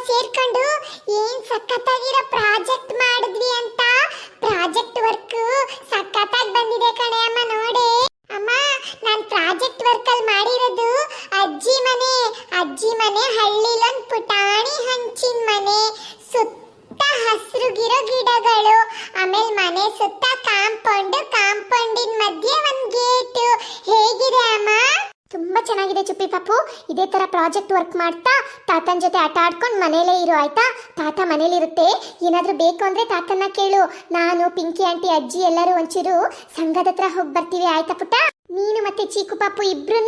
ಸೇರ್ಕೊಂಡು ಏನ್ ಸಖತ್ತಾಗಿರೋ ಪ್ರಾಜೆಕ್ಟ್ ಮಾಡಿದ್ವಿ ಅಂತ. ಪ್ರಾಜೆಕ್ಟ್ ವರ್ಕ್ ಸಖತ್ತಾಗಿ ಬಂದಿದೆ ಕಣೆ ಅಮ್ಮ. ನೋಡಿ ಅಮ್ಮ, ನಾನ್ ಪ್ರಾಜೆಕ್ಟ್ ವರ್ಕ್ ಅಲ್ಲಿ ಮಾಡಿರೋದು ಅಜ್ಜಿ ಮನೆ ಹಳ್ಳಿಲೊಂದ್ ಪುಟಾಣಿ ಹಂಚಿನ ಮನೆ, ಸುತ್ತ ಹಸಿರುಗಿರೋ ಗಿಡಗಳು, ಆಮೇಲೆ ಮನೆ ಸುತ್ತ ಕಾಂಪೌಂಡಿನ ಮಧ್ಯೆ ಒಂದ್ ಗೇಟ್. ಹೇಗಿದೆ ಅಮ್ಮ? ತುಂಬಾ ಚೆನ್ನಾಗಿದೆ ಚುಪ್ಪಿ ಪಾಪು. ಇದೇ ತರ ಪ್ರಾಜೆಕ್ಟ್ ವರ್ಕ್ ಮಾಡ್ತಾ ತಾತನ ಜೊತೆ ಆಟ ಆಡ್ಕೊಂಡು ಮನೇಲೇ ಇರು ಆಯ್ತಾ. ತಾತ ಮನೇಲಿರುತ್ತೆ, ಏನಾದ್ರೂ ಬೇಕು ಅಂದ್ರೆ ತಾತನ್ನ ಕೇಳು. ನಾನು ಪಿಂಕಿ ಆಂಟಿ ಅಜ್ಜಿ ಎಲ್ಲರೂ ಒಂಚೂರು ಸಂಘದ ಹತ್ರ ಹೋಗಿ ಬರ್ತೀವಿ ಆಯ್ತಾ ಪುಟ್ಟ. ನೀನು ಮತ್ತೆ ಚೀಕು ಪಾಪು ಇಬ್ರು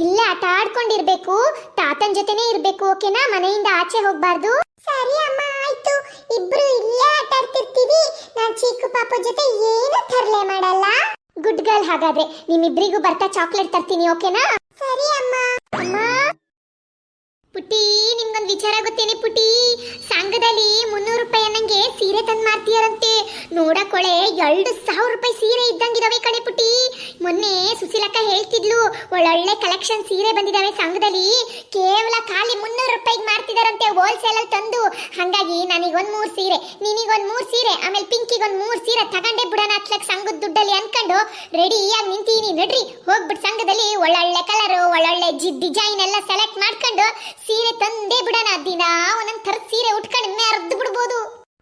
ಇಲ್ಲೇ ಆಟ ಆಡ್ಕೊಂಡಿರ್ಬೇಕು, ತಾತನ ಜೊತೆನೇ ಇರ್ಬೇಕು, ಓಕೆನಾ? ಮನೆಯಿಂದ ಆಚೆ ಹೋಗ್ಬಾರ್ದು. ಸರಿ ಅಮ್ಮ, ಆಯ್ತು. ಇಬ್ರು ಇಲ್ಲೇ ಆಟ ಆಡ್ತಿರ್ತೀವಿ. ನಾನ್ ಚೀಕು ಪಾಪು ಜೊತೆ ಏನು ತರಲೆ ಮಾಡಲ್ಲ. Good girl. ಹಾಗಾದ್ರೆ ನಿಮ್ಮಿಬ್ರಿಗೂ ಬರ್ತಾ ಚಾಕ್ಲೇಟ್ ತರ್ತೀನಿ, ಓಕೆನಾ? ಸರಿ ಅಮ್ಮ. ಅಮ್ಮ ಪುಟ್ಟಿ, ನಿಮ್ಗೊಂದು ವಿಚಾರ ಗೊತ್ತೇನೆ ಪುಟ್ಟಿ? ಸಂಘದಲ್ಲಿ 300 ರೂಪಾಯಿ ಅನ್ನಂಗೆ ಸೀರೆ ತಂದು ಮಾರ್ತೀಯರಂತೆ. ನೋಡಕೊಳೆ 2,000 ರೂಪಾಯಿ ಸೀರೆ ಇದ್ದಂಗಿದಾವೆ ಕಣೆ ಪುಟ್ಟಿ. ಮೊನ್ನೆ ಸುಶೀಲಕ್ಕ ಹೇಳ್ತಿದ್ಲು, ಒಳ್ಳೊಳ್ಳೆ ಕಲೆಕ್ಷನ್ ಸೀರೆ ಬಂದಿದಾವೆ ಸಂಘದಲ್ಲಿ, ಕೇವಲ ಖಾಲಿ 300 ರೂಪಾಯಿಗೆ ಮಾರ್ತಿದಾರಂತೆ ಹೋಲ್ಸೇಲ್ ಅಲ್ಲಿ ತಂದು. ಹಾಗಾಗಿ ನನಗೊಂದು 3 ಸೀರೆ, ನಿನಗೊಂದು 3 ಸೀರೆ, ಆಮೇಲೆ ಪಿಂಕಿಗೊಂದು 3 ಸೀರೆ ತಗೊಂಡೇ ಬಿಡೋಣ ಅತ್ಲಕ್ ಸಂಘದ ದುಡ್ಡಲ್ಲಿ ಅನ್ಕೊಂಡು ರೆಡಿಯಾಗಿ ನಿಂತೀನಿ. ನಡ್ರಿ ಹೋಗ್ಬಿಟ್ಟು ಸಂಘದಲ್ಲಿ ಒಳ್ಳೊಳ್ಳೆ ಕಲರ್, ಒಳ್ಳೊಳ್ಳೆ ಡಿಸೈನ್ ಎಲ್ಲ ಸೆಲೆಕ್ಟ್ ಮಾಡ್ಕೊಂಡು ಸೀರೆ ತಂದೇ ಬಿಡೋಣ. ದಿನ ಒಂದೊಂದ್ ಥರದ ಸೀರೆ ಉಟ್ಕೊಂಡು ಮೆರೆದು ಬಿಡ್ಬೋದು.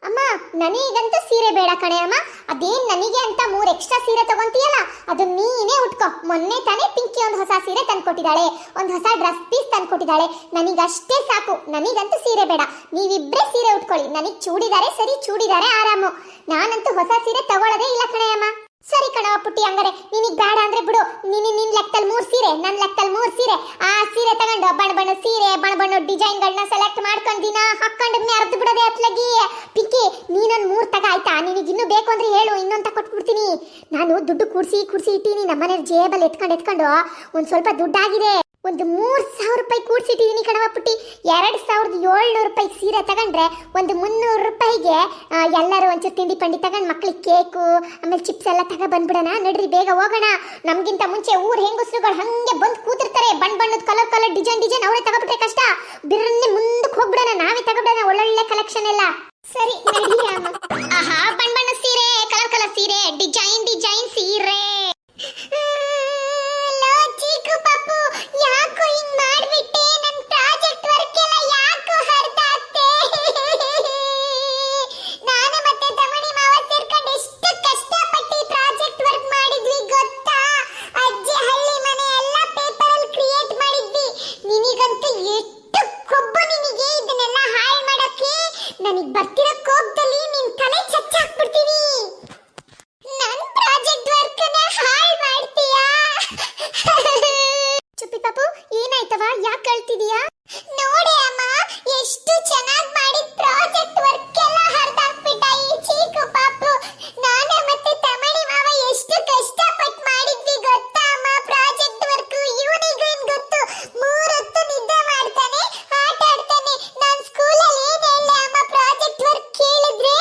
ಅಮ್ಮ, ನನಗಂತೂ ಸೀರೆ ಬೇಡ ಕಣೆ ಅಮ್ಮ. ಅದೇನ್ ನನಗೆ ಅಂತ 3 ಎಕ್ಸ್ಟ್ರಾ ಸೀರೆ ತಗೊಂತೀಯಲ್ಲ, ಅದು ನೀನೇ ಉಟ್ಕೋ. ಮೊನ್ನೆ ತಾನೇ ಪಿಂಕಿ ಒಂದು ಹೊಸ ಸೀರೆ ತಂದ್ಕೊಟ್ಟಿದ್ದಾಳೆ, ಒಂದು ಹೊಸ ಡ್ರೆಸ್ ಪೀಸ್ ತಂದ್ಕೊಟ್ಟಿದ್ದಾಳೆ. ನನಗಷ್ಟೇ ಸಾಕು, ನನಗಂತೂ ಸೀರೆ ಬೇಡ. ನೀವಿಬ್ರೇ ಸೀರೆ ಉಟ್ಕೊಳ್ಳಿ. ನನಗ್ ಚೂಡಿದಾರೆ ಸರಿ, ಚೂಡಿದಾರೆ ಆರಾಮು. ನಾನಂತೂ ಹೊಸ ಸೀರೆ ತಗೊಳ್ಳೋದೇ ಇಲ್ಲ ಕಣೆ ಅಮ್ಮ. ಸರಿ ಕಣವ ಪುಟ್ಟಿ, ಹಂಗಾರೆ ನಿನಗ್ ಬೇಡ ಅಂದ್ರೆ ಬಿಡು. ನಿನ್ ಲೆಕ್ಕದಲ್ಲಿ 3 ಸೀರೆ, ನನ್ನ ಲೆಕ್ಕದಲ್ಲಿ 3 ಸೀರೆ. ಆ ಸೀರೆ ತಗೊಂಡು ಬಣ್ಣ ಸೀರೆ, ಬಣ್ಣ ಡಿಸೈನ್ಗಳನ್ನ ಸೆಲೆಕ್ಟ್ ಮಾಡ್ಕೊಂಡು ದಿನ ಹಾಕೊಂಡು ಮೆರೆದು ಬಿಡೋದೆ ಅತ್ಲಗಿ. ಪಿಕ್ಕಿ, ನೀನೊಂದು 3 ತಗ ಆಯ್ತಾ? ನಿನಗೆ ಇನ್ನೂ ಬೇಕು ಅಂದ್ರೆ ಹೇಳು, ಇನ್ನೊಂದು ಕೊಟ್ಬಿಡ್ತೀನಿ. ನಾನು ದುಡ್ಡು ಕೂಡಿಸಿ ಇಟ್ಟೀನಿ ನಮ್ಮನೆ ಜೇಬಲ್ಲಿ ಎತ್ಕೊಂಡು ಒಂದು ಸ್ವಲ್ಪ ದುಡ್ಡಾಗಿದೆ. ಒಂದು 3,000 ರೂಪಾಯಿ ಕೂಡ್ಸಿಟ್ಟಿದ್ದೀನಿ ಕಣವ ಪುಟ್ಟಿ. 2,700 ರೂಪಾಯಿ ಸೀರೆ ತಗೊಂಡ್ರೆ ಒಂದು 300 ರೂಪಾಯಿಗೆ ಎಲ್ಲರೂ ಒಂಚೂರು ತಿಂಡಿ ಪಂಡಿ ತಗೊಂಡು ಮಕ್ಳಿಗೆ ಕೇಕು ಆಮೇಲೆ ಚಿಪ್ಸ್ ಎಲ್ಲ ತಗೋ ಬಂದ್ಬಿಡೋಣ. ನಡ್ರಿ ಬೇಗ ಹೋಗೋಣ. ನಮ್ಗಿಂತ ಮುಂಚೆ ಊರ್ ಹೆಂಗಸರುಗಳು ಹಂಗೆ ಬಂದು ಕೂತಿರ್ತಾರೆ. ಬಣ್ಣದ ಕಲರ್ ಡಿಸೈನ್ ಅವರೇ ತಗೋಬಿಟ್ರೆ ಕಷ್ಟ. ಬಿರ್ರನ್ನೇ ಮುಂದಕ್ಕೆ ಹೋಗ್ಬಿಡೋಣ, ನಾವೇ ತಗೋಬಿಡೋಣ ಒಳ್ಳೊಳ್ಳೆ ಕಲೆಕ್ಷನ್ ಎಲ್ಲ. ಸರಿ ನಡಿ ಅಮ್ಮ. ಆಹಾ, ಬಣ್ಣ ಸೀರೆ, ಕಲರ್ ಸೀರೆ, ಡಿಸೈನ್ ಸೀರೆ. ಚೀಕು ಪಾಪು, ಯಾಕೋ ಹಿಂಗ್ ಮಾಡ್ಬಿಟ್ಟೆ? ನನ್ ಪ್ರಾಜೆಕ್ಟ್ ವರ್ಕ್ ಎಲ್ಲ ಯಾಕೋ ಹರ್ದಾಗ್ತೆ? ನಾನು ಮತ್ತೆ ತಮಣಿ ಮಾವ ಸೇರ್ಕೊಂಡು ಎಷ್ಟು ಕಷ್ಟಪಟ್ಟು ಪ್ರಾಜೆಕ್ಟ್ ವರ್ಕ್ ಮಾಡಿದ್ವಿ ಗೊತ್ತಾ? ಅಜ್ಜಿ ಹಳ್ಳಿ ಮನೆ ಎಲ್ಲ ಪೇಪರ್ ಅಲ್ಲಿ ಕ್ರಿಯೇಟ್ ಮಾಡಿದ್ವಿ. ನಿನಗಂತೂ ಎಷ್ಟು ಕೊಬ್ಬು ನಿನಗೆ ಇದನ್ನೆಲ್ಲ ಹಾಳು ಮಾಡೋಕೆ. ನನಗ್ ಬರ್ತಿರೋ ಕೋಪದಲ್ಲಿ ನಿನ್ ತಲೆ ಚಚ್ಚಾಕ್ಬಿಡ್ತೀನಿ. ನನ್ ಪ್ರಾಜೆಕ್ಟ್ ವರ್ಕ್ ನ ಹಾಳು ಮಾಡ್ತೀಯಾ? ಚುಪ್ಪಿ ಪಾಪು, ಏನಾಯ್ತವ? ಯಾಕೆ ಅಳ್ತಿದೀಯಾ? ನೋಡಿ ಅಮ್ಮ, ಎಷ್ಟು ಚೆನ್ನಾಗಿ ಮಾಡಿದ ಪ್ರಾಜೆಕ್ಟ್ ವರ್ಕ್ ಎಲ್ಲ ಹರಿದಾಕ್ಬಿಟ್ಟ ಈ ಚೀಕು ಪಾಪು. ನಾನು ಮತ್ತೆ ತಮಣಿ ಮಾವ ಎಷ್ಟು ಕಷ್ಟಪಟ್ಟು ಮಾಡಿದ್ವಿ ಗೊತ್ತಾ ಅಮ್ಮ ಪ್ರಾಜೆಕ್ಟ್ ವರ್ಕ್. ಇವನಿಗೇನ್ ಗೊತ್ತು? 3 ಹೊತ್ತು ನಿದ್ದೆ ಮಾಡ್ತಾನೆ, ಆಟ ಆಡ್ತಾನೆ. ನಾನು ಸ್ಕೂಲಲ್ಲಿ ಏನ್ ಹೇಳಿ ಅಮ್ಮ ಪ್ರಾಜೆಕ್ಟ್ ವರ್ಕ್ ಕೇಳಿದ್ರೆ?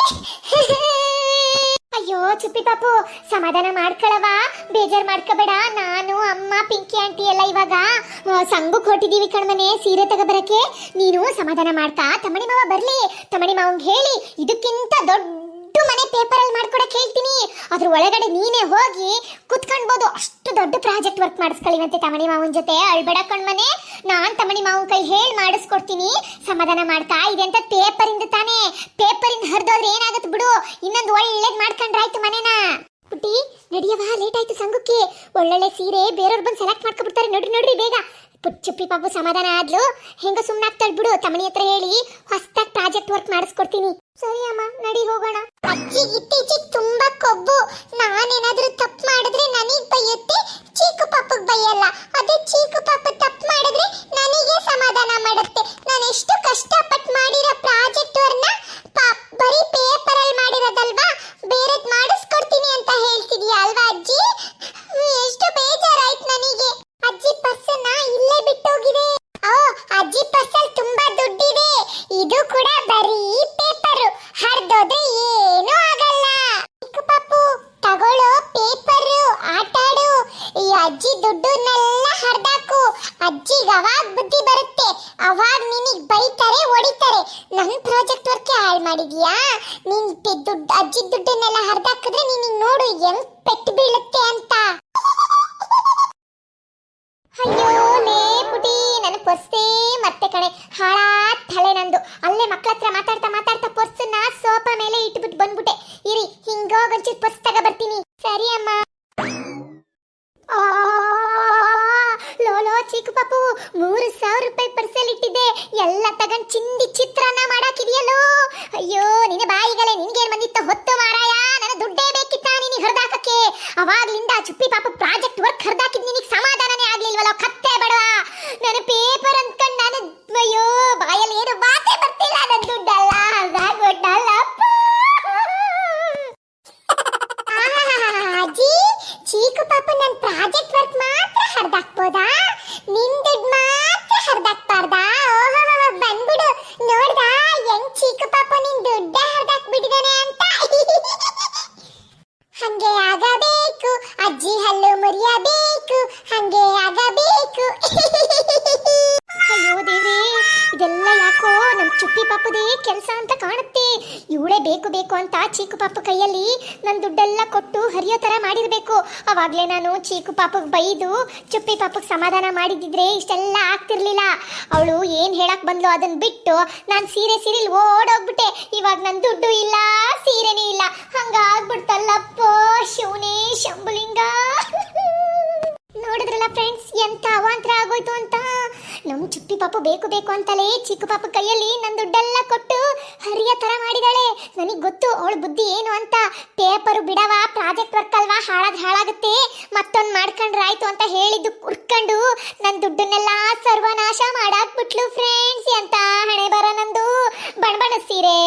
ಅಯ್ಯೋ ಚುಪ್ಪಿ ಪಾಪು, ಸಮಾಧಾನ ಮಾಡ್ಕೊಳವ, ಬೇಜಾರ್ ಮಾಡ್ಕೋಬೇಡ. ನಾನು ಅಮ್ಮ ಪಿಂಕಿ ಆಂಟಿ ಎಲ್ಲ ಇವಾಗ ಸಂಘಕ್ಕೆ ಹೊಟ್ಟಿದೀವಿ ಕಣ್ಮನೆ ಸೀರೆ ತಗೋಬರಕ್ಕೆ. ನೀನು ಸಮಾಧಾನ ಮಾಡ್ತಾ ತಮಣಿ ಮಾವ ಬರ್ಲಿ, ತಮಣಿ ಮಾವಂಗ್ ಹೇಳಿ ಇದಕ್ಕಿಂತ ದೊಡ್ಡ ಮನೆ ಪೇಪರ್ ಅಲ್ಲಿ ಮಾಡ್ಕೊಡಕ್ ಹೇಳ್ತೀನಿ. ಅದ್ರ ಒಳಗಡೆ ನೀನೇ ಹೋಗಿ ಕುತ್ಕೊಂಡ್ಬೋದು. ಅಷ್ಟು ದೊಡ್ಡ ಪ್ರಾಜೆಕ್ಟ್ ವರ್ಕ್ ಮಾಡಿಸ್ಕೊಳ್ಳಿವಂತೆ ತಮಣಿ ಮಾವನ್ ಜೊತೆ. ಅಳ್ಬೇಡ ಕಣ್ಮನೆ, ನಾನ್ ತಮಣಿ ಮಾವನ್ ಕೈ ಹೇಳಿ ಮಾಡಿಸ್ಕೊಡ್ತೀನಿ. ಸಮಾಧಾನ ಮಾಡ್ತಾ. ಇದೆಂತ ಪೇಪರ್ ಇಂದ ತಾನೇ, ಪೇಪರ್ ಇಂದ ಹರಿದೋದ್ರೆ ಏನಾಗತ್ತೆ ಬಿಡು. ಇನ್ನೊಂದು ಒಳ್ಳೇದ್ ಮಾಡ್ಕೊಂಡ್ರಾಯ್ತು ಮನೆನ. ಪುಟ್ಟಿ ನಡಿಯವ, ಲೇಟ್ ಆಯ್ತು ಸಂಘಕ್ಕೆ. ಒಳ್ಳೊಳ್ಳೆ ಸೀರೆ ಬೇರೆಯವ್ರು ಬಂದು ಸೆಲೆಕ್ಟ್ ಮಾಡ್ಕೊಬಿಡ್ತಾರೆ. ನೋಡ್ರಿ ಬೇಗ. ಚುಪ್ಪಿ ಪಾಪು ಸಮಾಧಾನ ಆದ್ಲು, ಹೆಂಗ ಸುಮ್ಮನಾಗ್ತಾಳ್ ಬಿಡು. ತಮಣಿ ಹತ್ರ ಹೇಳಿ ಹೊಸದಾಗಿ ಪ್ರಾಜೆಕ್ಟ್ ವರ್ಕ್ ಮಾಡಿಸ್ಕೊಡ್ತೀನಿ. ಸರಿ ಅಮ್ಮ, ನಡಿ ಹೋಗೋಣ. ಅಜ್ಜಿ ಇತ್ತೀಚೆಗೆ ತುಂಬಾ ಕೊಬ್ಬು. ನಾನೇನಾದ್ರೂ ತಪ್ಪು ಮಾಡಿದ್ರೆ ನನಗ್ ಬೈಯುತ್ತೆ, ಚೀಕು ಪಾಪಗ್ ಬೈಯಲ್ಲ. ಅದೇ ಚೀಕು ಪಾಪ ತಪ್ಪು ಮಾಡಿದ್ರೆ ನನಗೆ ಸಮಾಧಾನ ಮಾಡುತ್ತೆ. ನಾನು ಎಷ್ಟು ಕಷ್ಟಪಟ್ಟು ಮಾಡಿರೋ ಪ್ರಾಜೆಕ್ಟ್ ವರ್ಕ್ನ ಬರೀ ಪೇಪರ್ ಅಲ್ಲಿ ಮಾಡಿರೋದಲ್ವಾ, ಬೇರೆದ್ ಮಾಡಿಸ್ಕೊಡ್ತೀನಿ ಅಂತ ಹೇಳ್ತಿದ್ಯಾ ಅಲ್ವಾ ಅಜ್ಜಿ? ಎಷ್ಟು ಬೇಜಾರಾಯ್ತು ನನಗೆ. ಅಜ್ಜಿ ಪರ್ಸನ್ನ ಇಲ್ಲೇ ಬಿಟ್ಟೋಗಿದೆ. ಅಜ್ಜಿ ಪರ್ಸಲ್ ತುಂಬಾ ದುಡ್ಡಿದೆ. ಇದು ಕೂಡ ಬರೀ ಪೇಪರ್, ಹರಿದೋದ್ರೆ ಏನೂ ಆಗಲ್ಲ. ಚಿಕ್ಕ ಪಾಪು ತಗೊಳ್ಳೋ ಪೇಪರ್, ಆಟಾಡು. ಈ ಅಜ್ಜಿ ದುಡ್ಡನ್ನೆಲ್ಲ ಹರಿದಾಕು. ಅಜ್ಜಿಗೆ ಅವಾಗ ಬುದ್ಧಿ ಬರುತ್ತೆ. ಅವಾಗ ನಿನಗ್ ಬೈತಾರೆ, ಹೊಡಿತಾರೆ. ನನ್ ಪ್ರಾಜೆಕ್ಟ್ ವರ್ಕ್ ಹಾಳು ಮಾಡಿದ್ಯಾ, ನೀನ್ ದುಡ್ಡು ಅಜ್ಜಿ ದುಡ್ಡನ್ನೆಲ್ಲ ಹರಿದಾಕಿದ್ರೆ ನಿನಗ್ ನೋಡು ಹೆಂಗ್ ಪೆಟ್ಟು ಬೀಳುತ್ತೆ ಅಂತ. ಅಯ್ಯೋ ಲೇ ಪುಟಿ, ನನ್ನ ಪರ್ಸೇ ಮತ್ತೆ ಕಣೆ, ಹಾಳಾದ ತಲೆ ನಂದು. ಅಲ್ಲೇ ಮಕ್ಳ ಹತ್ರ ಮಾತಾಡ್ತಾ ಮಾತಾಡ್ತಾ ಪರ್ಸನ್ನ ಸೋಫಾ ಮೇಲೆ ಇಟ್ಬಿಟ್ಟು ಬಂದ್ಬಿಟ್ಟೆ. ಇರಿ ಹಿಂಗೋಗ್ ಒಂಚೂರು ಪರ್ಸ್ ತಗ ಬರ್ತೀನಿ. ಸರಿ ಅಮ್ಮ. ಲೋಲೋ ಚೀಕು ಪಾಪು, 3,000 ರೂಪಾಯಿ ಪರ್ಸಲ್ಲಿ ಇಟ್ಟಿದ್ದೆ, ಎಲ್ಲ ತಗೊಂಡ್ ಚಿಂದಿ ಚಿತ್ರಾನ್ನ ಮಾಡಾಕಿದ್ಯಲ್ಲೋ. ಅಯ್ಯೋ ನಿನ್ನ ಬಾಯಿಗಳೇ, ನಿನ್ಗೇನ್ ಬಂದಿತ್ತ ಹೊತ್ತು ಮಾರಾಯ, ನನ್ನ ದುಡ್ಡೇ ಬೇಕಿತ್ತ ನಿನಗೆ ಹರಿದಾಕಕ್ಕೆ. ಅವಾಗ್ಲಿಂದ ಚುಪ್ಪಿ ಪಾಪು ಪ್ರಾಜೆಕ್ಟ್ ವರ್ಕ್ ಹರಿದಾಕಿದ್ ನಿನಗೆ ಸಮಾಧಾನನೇ ಆಗ್ಲಿಲ್ವಲ್ಲ ಕತ್ತೆ ಬಡವ. ನನ್ನ ಪೇಪರ್ ಅಂದ್ಕೊಂಡ್ ನಾನು, ಅಯ್ಯೋ ಬಾಯಲ್ಲಿ ಏನು ಮಾತೇ ಬರ್ತಿಲ್ಲ, ನನ್ನ ದುಡ್ಡಲ್ಲ ಹರಿದಾಕ್ಬಿಟ್ಟಲ್ಲಪ್ಪ. ಅಜ್ಜಿ, ಚೀಕು ಪಾಪು ನನ್ನ ಪ್ರಾಜೆಕ್ಟ್ ವರ್ಕ್ ಮಾತ್ರ ಹರಿದಾಕ್ಬೋದಾ, ನಿನ್ ದುಡ್ಡು ಮಾತ್ರ ಹರಿದಾಕ್ಬಾರ್ದಾ? ಬಂದ್ಬಿಡು, ನೋಡ್ದಾ ಹೆಂಗ್ ಚೀಕು ಪಾಪು ನಿನ್ ದುಡ್ಡ ಹರಿದಾಕ್ಬಿಟ್ಟಿದಾನೆ ಅಂತ. ಹಂಗೆ ಆಗಬೇಕು ಅಜ್ಜಿ, ಹಲ್ಲು ಮುರಿಯಬೇಕು, ಹಂಗೆ ಆಗಬೇಕು. ಅಯ್ಯೋ ದೇವ್ರೇ, ಇದೆಲ್ಲ ಯಾಕೋ ನಮ್ ಚುಪ್ಪಿ ಪಾಪುದೇ ಕೆಲಸ ಅಂತ ಕಾಣುತ್ತೆ. ಇವಳೇ ಬೇಕು ಬೇಕು ಅಂತ ಚೀಕು ಪಾಪು ಕೈಯಲ್ಲಿ ನನ್ನ ದುಡ್ಡೆಲ್ಲ ಕೊಟ್ಟು ಹರಿಯೋ ತರ ಮಾಡಿರ್ಬೇಕು. ಅವಾಗ್ಲೇ ನಾನು ಚೀಕು ಪಾಪಗ್ ಬೈದು ಚುಪ್ಪಿ ಪಾಪಗ್ ಸಮಾಧಾನ ಮಾಡಿದಿದ್ರೆ ಇಷ್ಟೆಲ್ಲ ಆಗ್ತಿರ್ಲಿಲ್ಲ. ಅವಳು ಏನ್ ಹೇಳಕ್ ಬಂದ್ಲು ಅದನ್ನ ಬಿಟ್ಟು ನಾನು ಸೀರೆಲಿ ಓಡೋಗ್ಬಿಟ್ಟೆ. ಇವಾಗ ನನ್ನ ದುಡ್ಡು ಇಲ್ಲ, ಸೀರೆನೂ ಇಲ್ಲ, ಹಂಗಾಗ್ಬಿಡ್ತಲ್ಲಪ್ಪ ಶಿವನೇ ಶಂಭುಲಿಂಗ. ನೋಡಿದ್ರಲ್ಲ ಫ್ರೆಂಡ್ಸ್, ಎಂತ ಅವಾಂತರ ಆಗೋಯ್ತು ಅಂತ. ನಮ್ಮ ಚುಪ್ಪಿ ಪಾಪು ಬೇಕು ಬೇಕು ಅಂತಲೇ ಚಿಕ್ಕ ಪಾಪ ಕೈಯಲ್ಲಿ ನನ್ನ ದುಡ್ಡೆಲ್ಲ ಕೊಟ್ಟು ಹರಿಯ ತರ ಮಾಡಿದಾಳೆ. ನನಗೆ ಗೊತ್ತು ಅವಳ ಬುದ್ಧಿ ಏನು ಅಂತ. ಪೇಪರು ಬಿಡವ, ಪ್ರಾಜೆಕ್ಟ್ ವರ್ಕ್ ಅಲ್ವಾ, ಹಾಳಾಗುತ್ತೆ, ಮತ್ತೊಂದು ಮಾಡ್ಕೊಂಡ್ರೆ ಆಯ್ತು ಅಂತ ಹೇಳಿದ್ದು ಕುರ್ಕೊಂಡು ನನ್ನ ದುಡ್ಡನ್ನೆಲ್ಲ ಸರ್ವನಾಶ ಮಾಡಾಕ್ಬಿಟ್ಲು ಫ್ರೆಂಡ್ಸ್. ಎಂತ ಹಣೆ ಬರ ನಂದು. ಬಣ್ಣ ಸೀರೆ,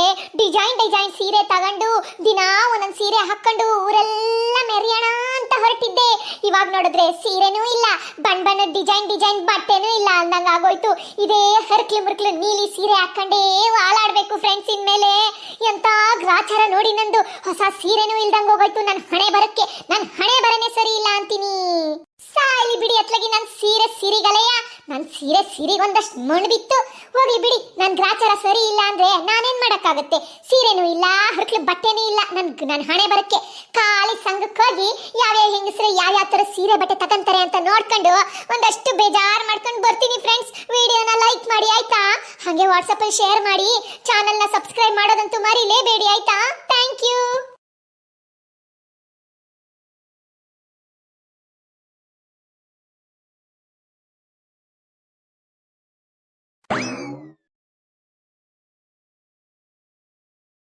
ಡಿಸೈನ್ ಸೀರೆ ತಗೊಂಡು ದಿನಾ ಒಂದೊಂದು ಸೀರೆ ಹಾಕೊಂಡು ಊರೆಲ್ಲ ಮೆರೆಯೋಣ ಅಂತ ಹೊರಟಿದ್ದೆ. ಇವಾಗ ನೋಡಿದ್ರೆ ಸೀರೆನೂ ಇಲ್ಲ, ಬಣ್ಣ ಡಿಸೈನ್ ಬಟ್ಟೆನೂ ಇಲ್ಲ ಅಂದಂಗ ಆಗೋಯ್ತು. ಇದೇ ಹರ್ಕ್ಲು ನೀಲಿ ಸೀರೆ ಹಾಕೊಂಡೇ ವಾಲಾಡ್ಬೇಕು ಫ್ರೆಂಡ್ಸ್ ಇನ್ಮೇಲೆ. ಎಂತ ಗ್ರಾಚಾರ ನೋಡಿ ನಂದು. ಹೊಸ ಸೀರೆನೂ ಇಲ್ದಂಗ ಹೋಗೋಯ್ತು. ನನ್ನ ಹಣೆ ಬರನೇ ಸರಿ ಇಲ್ಲ ಅಂತೀನಿ. ಸಾಲಿ ಬಿಡಿ ಅತ್ಲಗಿ ನನ್ನ ಸಿರಿಗಲೆಯ. ನನ್ನ ಸಿರಿಗೊಂದಷ್ಟು ಮಣ್ಣು ಬಿತ್ತು. ಹೋಗ್ಲಿ ಬಿಡಿ, ನನ್ನ ಗ್ರಾಚಾರ ಸರಿ ಇಲ್ಲ ಅಂದ್ರೆ ನಾನೇನ್ ಮಾಡಕ್ಕಾಗತ್ತೆ. ಸೀರೆನೂ ಇಲ್ಲ, ಹರ್ಕ್ಲು ಬಟ್ಟೆನೂ ಇಲ್ಲ. ನನ್ನ ಹಣೆ ಬರಕ್ಕೆ ಖಾಲಿ ಸಂಘಕ್ಕೆ ಹೋಗಿ ಯಾವ್ಯಾವ ಹೆಂಗಸರು ಯಾವ್ಯಾವ ತರ ಸೀರೆ ಬಟ್ಟೆ ತಗೊಂತಾರೆ ಅಂತ ನೋಡ್ಕೊಂಡು ಒಂದಷ್ಟು ಬೇಜಾರು ಮಾಡ್ಕೊಂಡು ಬರ್ತೀನಿ ಫ್ರೆಂಡ್ಸ್. ವಿಡಿಯೋನ ಲೈಕ್ ಮಾಡಿ ಆಯ್ತಾ, ಹಾಗೆ ವಾಟ್ಸಪ್ ಅಲ್ಲಿ ಶೇರ್ ಮಾಡಿ, ಚಾನೆಲ್ನ ಸಬ್ಸ್ಕ್ರೈಬ್ ಮಾಡೋದಂತೂ ಮರಿಲೇಬೇಡಿ ಆಯ್ತಾ. Thank you.